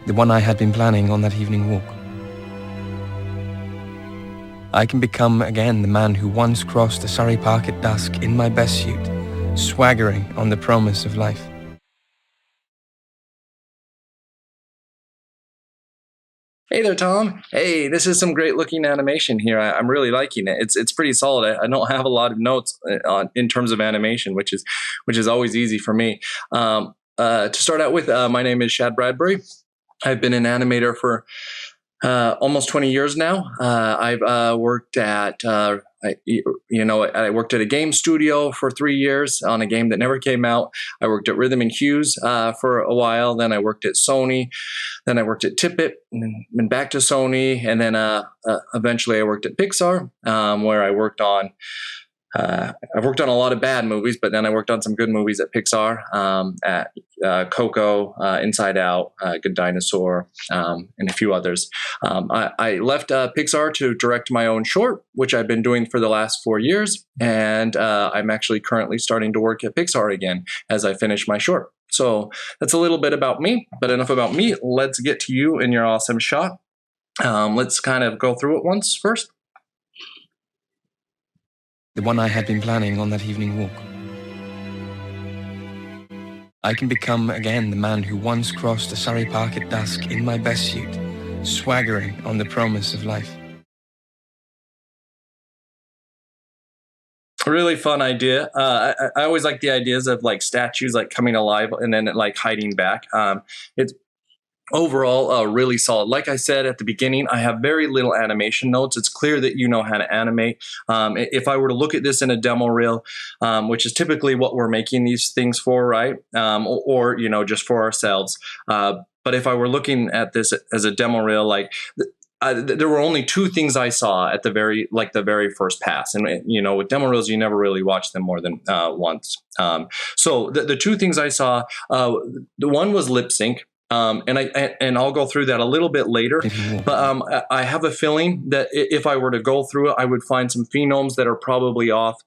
the one I had been planning on that evening walk. I can become again the man who once crossed the Surrey Park at dusk in my best suit, swaggering on the promise of life. Hey there, Tom. Hey, this is some great looking animation here. I'm really liking it. It's pretty solid. I don't have a lot of notes in terms of animation, which is always easy for me. To start out with, my name is Shad Bradbury. I've been an animator for almost 20 years now. I've worked at I worked at a game studio for 3 years on a game that never came out. I worked at Rhythm and Hues for a while. Then I worked at Sony. Then I worked at Tippett, and then back to Sony, and then eventually I worked at Pixar, where I worked on. I've worked on a lot of bad movies, but then I worked on some good movies at Pixar, at Coco, Inside Out, Good Dinosaur, and a few others. I left Pixar to direct my own short, which I've been doing for the last 4 years, and I'm actually currently starting to work at Pixar again as I finish my short. So that's a little bit about me, but enough about me. Let's get to you and your awesome shot. Let's kind of go through it once first. The one I had been planning on that evening walk. I can become again the man who once crossed the Surrey Park at dusk in my best suit, swaggering on the promise of life. Really fun idea. I always like the ideas of like statues like coming alive and then like hiding back. It's overall really solid. Like I said at the beginning, I have very little animation notes. It's clear that you know how to animate. If I were to look at this in a demo reel, which is typically what we're making these things for, right? Or just for ourselves. But if I were looking at this as a demo reel, like there were only two things I saw at the very first pass, and with demo reels you never really watch them more than once. So the two things I saw, the one was lip sync. And I'll go through that a little bit later, but I have a feeling that if I were to go through it, I would find some phonemes that are probably off.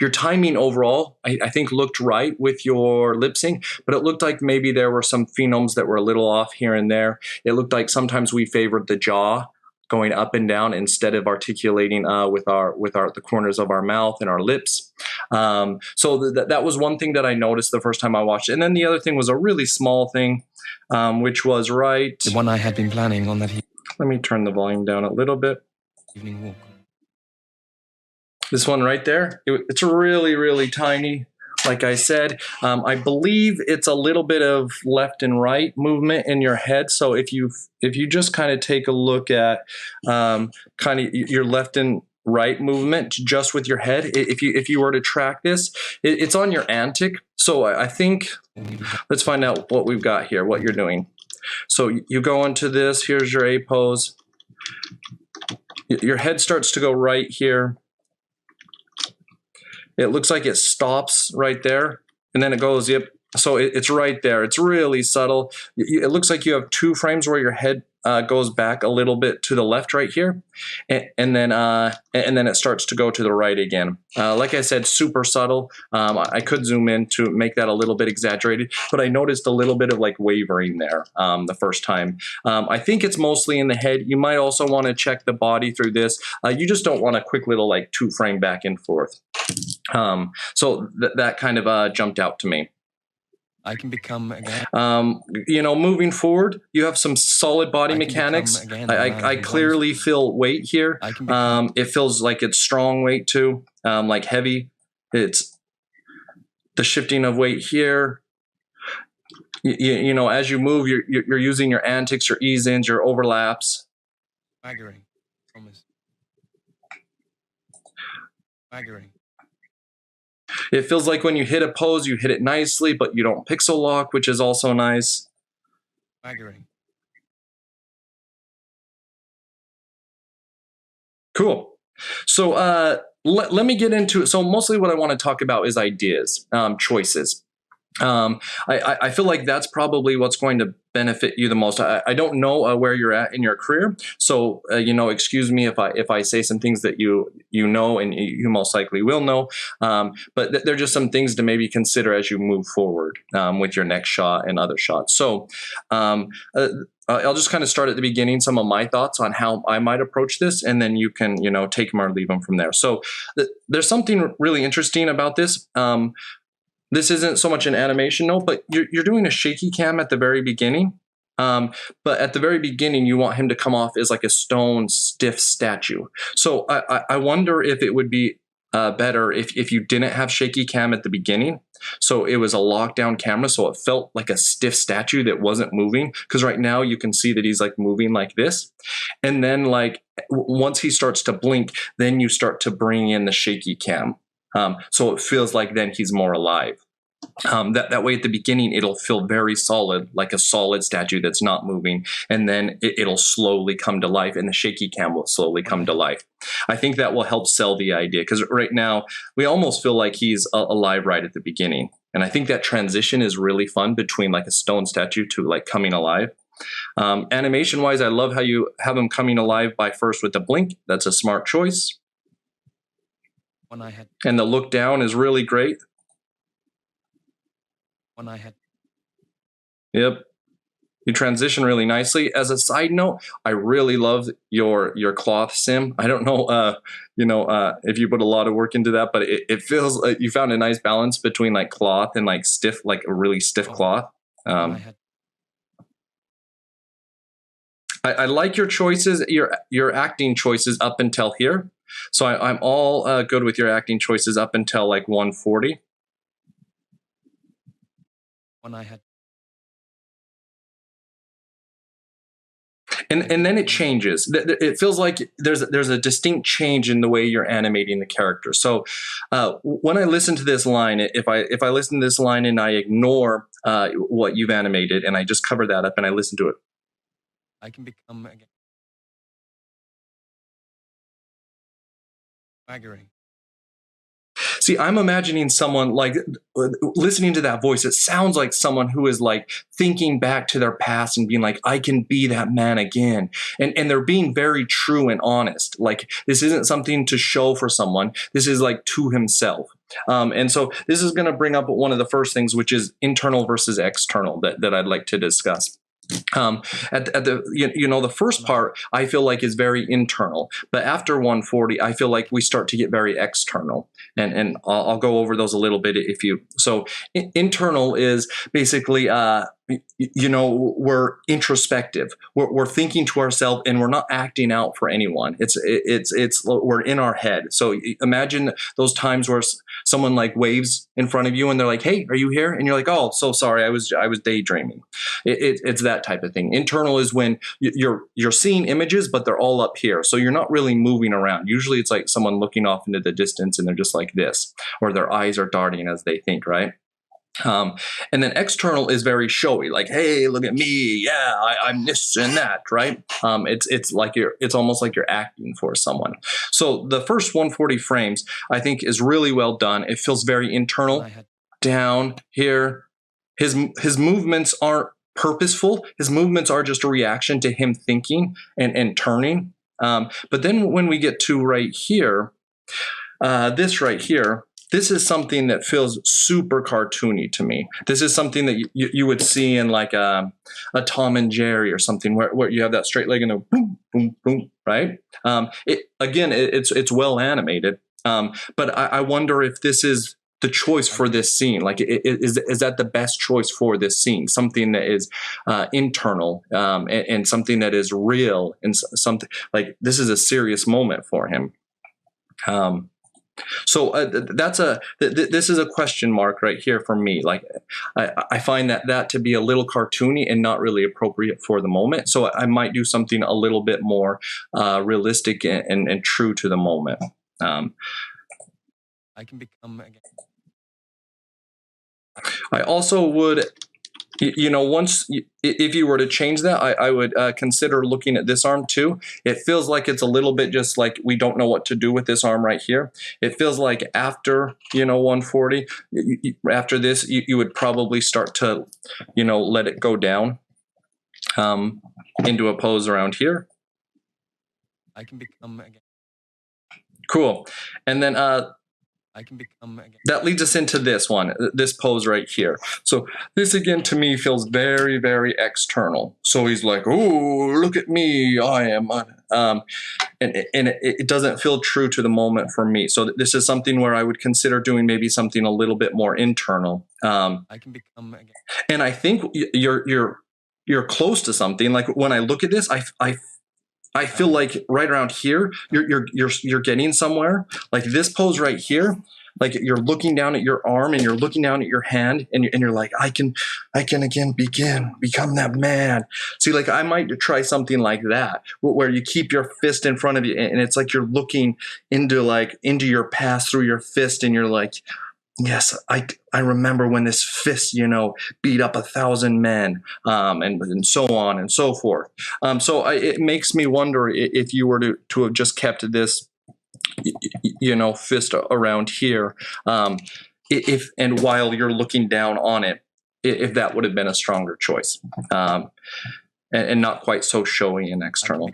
Your timing overall, I think, looked right with your lip sync, but it looked like maybe there were some phonemes that were a little off here and there. It looked like sometimes we favored the jaw going up and down instead of articulating with the corners of our mouth and our lips. So that was one thing that I noticed the first time I watched it. And then the other thing was a really small thing, which was the one I had been planning on that. Let me turn the volume down a little bit. Evening walk. This one right there, it's really, really tiny. Like I said, I believe it's a little bit of left and right movement in your head. So if you just kind of take a look at kind of your left and right movement just with your head, if you were to track this, it's on your antic. So I think let's find out what we've got here, what you're doing. So you go into this. Here's your A pose. Your head starts to go right here. It looks like it stops right there, and then it goes, yep. So it's right there. It's really subtle. It looks like you have 2 frames where your head goes back a little bit to the left right here, and then it starts to go to the right again. Like I said, super subtle. I could zoom in to make that a little bit exaggerated, but I noticed a little bit of like wavering there the first time. I think it's mostly in the head. You might also want to check the body through this. You just don't want a quick little like 2 frame back and forth. So that kind of jumped out to me. I can become again. Moving forward, you have some solid body mechanics. I clearly feel weight here. It feels like it's strong weight too, like heavy. It's the shifting of weight here. As you move, you're using your antics, your ease-ins, your overlaps. Swaggering. Promise. Swaggering. It feels like when you hit a pose, you hit it nicely, but you don't pixel lock, which is also nice. Swaggering. Cool. So let me get into it. So mostly what I want to talk about is ideas, choices. I feel like that's probably what's going to benefit you the most. I don't know where you're at in your career, so excuse me if I say some things that you know and you most likely will know. But they're just some things to maybe consider as you move forward with your next shot and other shots. So I'll just kind of start at the beginning, some of my thoughts on how I might approach this, and then you can take them or leave them from there. So there's something really interesting about this. This isn't so much an animation note, but you're doing a shaky cam at the very beginning. But at the very beginning, you want him to come off as like a stone, stiff statue. So I wonder if it would be better if you didn't have shaky cam at the beginning. So it was a lockdown camera, so it felt like a stiff statue that wasn't moving. Because right now you can see that he's like moving like this. And then like once he starts to blink, then you start to bring in the shaky cam. So it feels like then he's more alive. That way at the beginning, it'll feel very solid, like a solid statue that's not moving. And then it'll slowly come to life, and the shaky cam will slowly come to life. I think that will help sell the idea, because right now we almost feel like he's alive right at the beginning. And I think that transition is really fun between like a stone statue to like coming alive. Animation wise, I love how you have him coming alive by first with the blink. That's a smart choice. And the look down is really great. Yep. You transition really nicely. As a side note, I really love your cloth sim. I don't know, if you put a lot of work into that, but it feels like you found a nice balance between like cloth and like stiff, like a really stiff cloth. I like your choices, your acting choices up until here. So I'm all good with your acting choices up until like 140. And then it changes. It feels like there's a distinct change in the way you're animating the character. So when I listen to this line, if I listen to this line and I ignore what you've animated and I just cover that up and I listen to it, I can become again swaggering. See, I'm imagining someone like listening to that voice. It sounds like someone who is like thinking back to their past and being like, I can be that man again. And they're being very true and honest. Like this isn't something to show for someone. This is like to himself. And so this is going to bring up one of the first things, which is internal versus external that I'd like to discuss. At the the first part I feel like is very internal, but after 140 I feel like we start to get very external, and I'll go over those a little bit if you. So internal is basically we're introspective, we're thinking to ourselves, and we're not acting out for anyone. It's we're in our head. So imagine those times where someone like waves in front of you and they're like, hey, are you here? And you're like, oh, so sorry, I was daydreaming. It's that type of thing. Internal is when you're seeing images, but they're all up here, so you're not really moving around. Usually it's like someone looking off into the distance and they're just like this, or their eyes are darting as they think, right? And then external is very showy, like, hey, look at me, yeah, I'm this and that, right? It's almost like you're acting for someone. So the first 140 frames I think is really well done. It feels very internal. Down here, his movements aren't purposeful. His movements are just a reaction to him thinking and turning. But then when we get to right here, this right here, this is something that feels super cartoony to me. This is something that you would see in like a Tom and Jerry or something, where you have that straight leg and a boom, boom, boom, right? It's well animated, but I wonder if this is the choice for this scene. Like, is that the best choice for this scene? Something that is internal, and something that is real, and something like this is a serious moment for him. So this is a question mark right here for me. Like I find that to be a little cartoony and not really appropriate for the moment. So I might do something a little bit more realistic and true to the moment. I can become again. I also would You know, if you were to change that, I would consider looking at this arm too. It feels like it's a little bit just like we don't know what to do with this arm right here. It feels like after, you know, 140, after this, you would probably start to, you know, let it go down into a pose around here. I can become again. Cool. And then I can become again. that leads us into this one, this pose right here. So this again to me feels very, very external. So he's like, "Oh, look at me, I am," and it doesn't feel true to the moment for me. So this is something where I would consider doing maybe something a little bit more internal. I can become again. And I think you're close to something. Like when I look at this, I feel like right around here, you're getting somewhere. Like this pose right here, like you're looking down at your arm and you're looking down at your hand and you're like, I can again become that man. See, like I might try something like that where you keep your fist in front of you and it's like you're looking into your past through your fist and you're like, yes, I remember when this fist, you know, beat up 1,000 men, and so on and so forth. So it makes me wonder if you were to have just kept this, you know, fist around here, if and while you're looking down on it, if that would have been a stronger choice, and not quite so showy and external.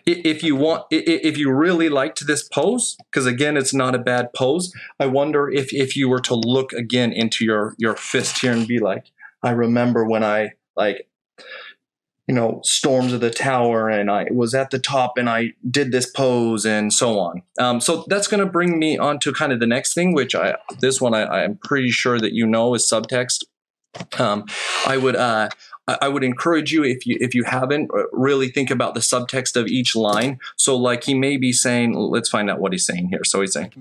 If you really liked this pose, because again, it's not a bad pose, I wonder if you were to look again into your fist here and be like, I remember when I, like, you know, stormed the tower and I was at the top and I did this pose and so on. So that's going to bring me on to kind of the next thing, which I'm pretty sure that you know is subtext. I would encourage you, if you haven't, really think about the subtext of each line. So like he may be saying, let's find out what he's saying here. So he's saying,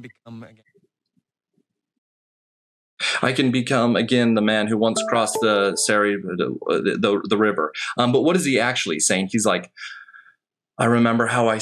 I can become again the man who once crossed the river. But what is he actually saying? He's like, I remember how I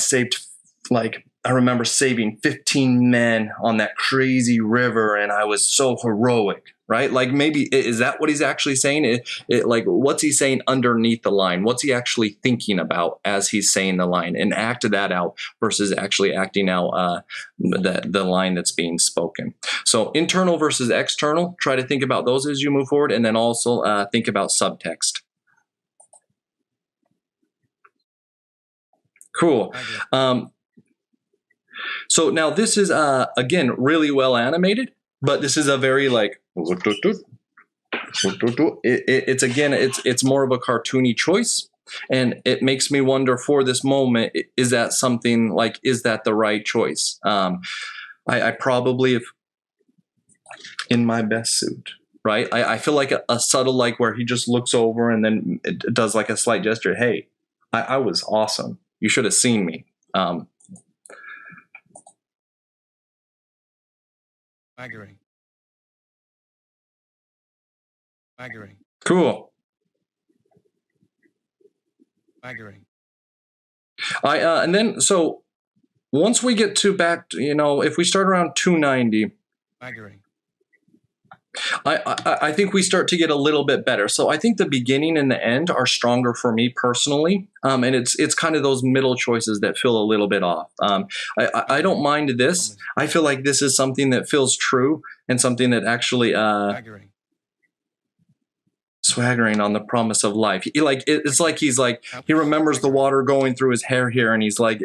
remember saving 15 men on that crazy river and I was so heroic, right? Like maybe, is that what he's actually saying? Like, what's he saying underneath the line? What's he actually thinking about as he's saying the line, and act that out versus actually acting out the line that's being spoken. So internal versus external, try to think about those as you move forward, and then also think about subtext. Cool. So now this is, again, really well animated, but this is a very like, it's more of a cartoony choice. And it makes me wonder for this moment, is that something like, is that the right choice? I probably have in my best suit, right? I feel like a subtle, like where he just looks over and then it does like a slight gesture. Hey, I was awesome. You should have seen me. Swaggering. Cool. Swaggering. And then, so once we get to back, you know, if we start around 290, Swaggering. I think we start to get a little bit better. So I think the beginning and the end are stronger for me personally. And it's kind of those middle choices that feel a little bit off. I don't mind this. I feel like this is something that feels true and something that actually swaggering on the promise of life. It's like he remembers the water going through his hair here, and he's like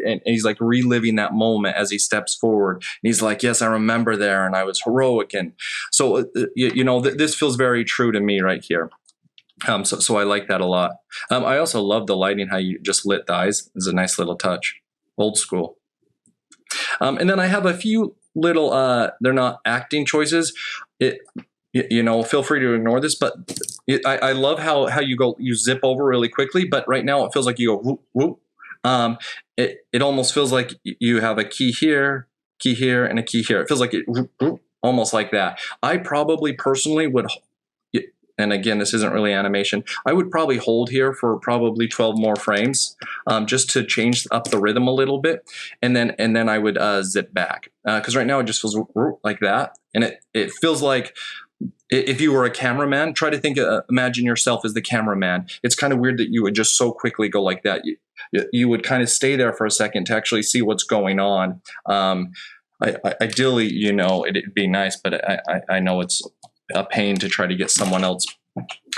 reliving that moment as he steps forward. And he's like, yes, I remember there, and I was heroic. And so you know, this feels very true to me right here. So I like that a lot. I also love the lighting, how you just lit the eyes. It's a nice little touch, old school. And then I have a few little they're not acting choices. You know, feel free to ignore this, but I love how you zip over really quickly, but right now it feels like you go whoop, whoop. It almost feels like you have a key here, and a key here. It feels like it whoop, whoop, almost like that. I probably personally would, and again, this isn't really animation, I would probably hold here for probably 12 more frames, just to change up the rhythm a little bit, and then I would zip back, because right now it just feels like that, and it feels like if you were a cameraman, try to imagine yourself as the cameraman. It's kind of weird that you would just so quickly go like that. You would kind of stay there for a second to actually see what's going on. Ideally, it'd be nice, but I know it's a pain to try to get someone else,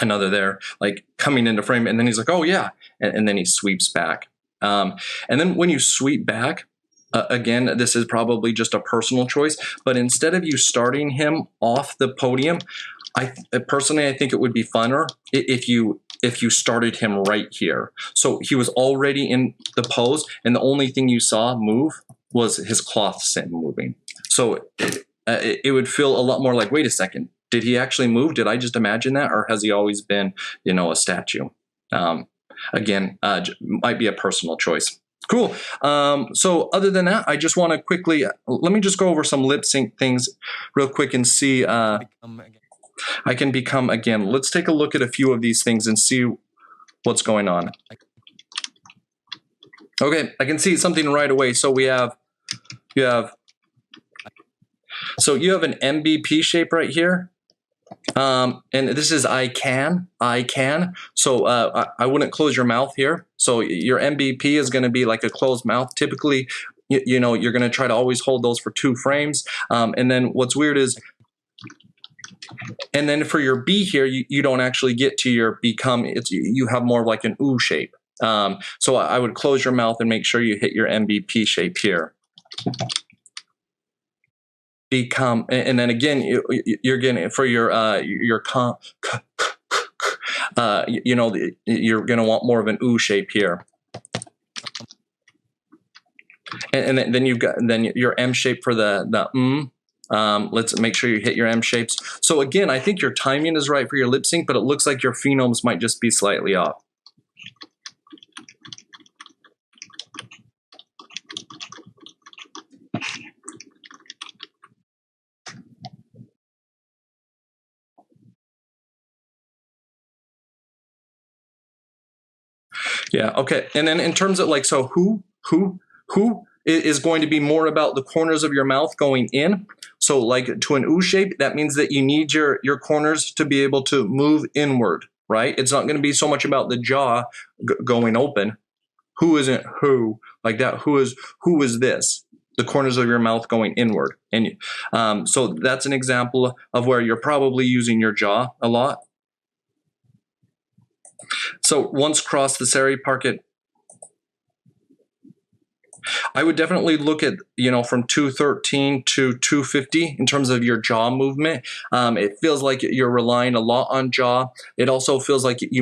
another there, like coming into frame, and then he's like, oh yeah, and then he sweeps back. And then when you sweep back, again, this is probably just a personal choice, but instead of you starting him off the podium, personally, I think it would be funner if you started him right here. So he was already in the pose, and the only thing you saw move was his cloth moving. So it would feel a lot more like, wait a second, did he actually move? Did I just imagine that? Or has he always been, a statue? Again, might be a personal choice. Cool. So other than that, I just want to quickly, let me just go over some lip sync things real quick and see. I can become again. Let's take a look at a few of these things and see what's going on. Okay, I can see something right away. So you have an MVP shape right here. And this is I can. So I wouldn't close your mouth here. So your MVP is going to be like a closed mouth. Typically, you're going to try to always hold those for 2 frames. And then what's weird is, and then for your B here, you don't actually get to your become. You have more of like an ooh shape. So I would close your mouth and make sure you hit your MVP shape here. Become, and then again, you're getting for your you're going to want more of an ooh shape here. And then you've got your M shape for the let's make sure you hit your M shapes. So again, I think your timing is right for your lip sync, but it looks like your phenomes might just be slightly off. Yeah, okay. And then in terms of like, so who is going to be more about the corners of your mouth going in? So like to an ooh shape, that means that you need your corners to be able to move inward, right? It's not going to be so much about the jaw going open. Who isn't who like that? Who is this? The corners of your mouth going inward. And so that's an example of where you're probably using your jaw a lot. So once crossed the Sari Parket, I would definitely look at, from 213 to 250 in terms of your jaw movement. It feels like you're relying a lot on jaw. It also feels like it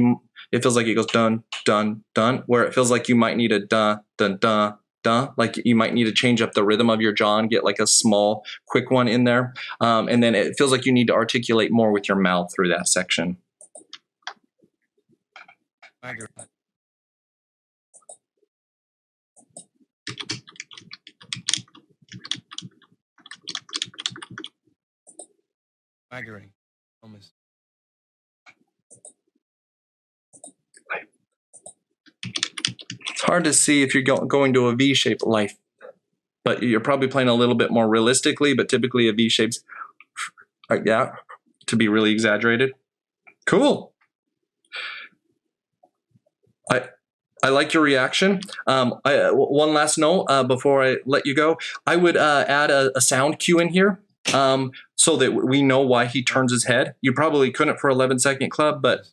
goes dun, dun, dun, where it feels like you might need a dun, dun, dun, dun, like you might need to change up the rhythm of your jaw and get like a small, quick one in there. And then it feels like you need to articulate more with your mouth through that section. Swaggering. Almost. It's hard to see if you're going to a V-shaped life, but you're probably playing a little bit more realistically, but typically a V-shape's like that to be really exaggerated. Cool. I like your reaction. One last note before I let you go. I would add a sound cue in here so that we know why he turns his head. You probably couldn't for 11-second club, but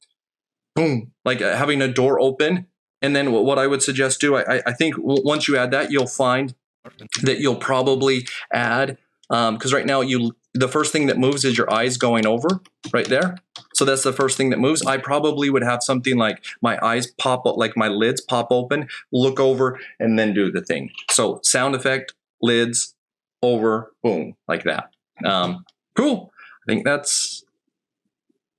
boom, like having a door open. And then what I would suggest do, I think once you add that, you'll find that you'll probably add, because right now the first thing that moves is your eyes going over right there. So that's the first thing that moves. I probably would have something like my eyes pop up, like my lids pop open, look over, and then do the thing. So sound effect, lids, over, boom, like that. Cool. I think that's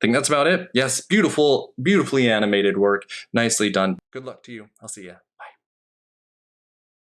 about it. Yes, beautifully animated work. Nicely done. Good luck to you. I'll see ya.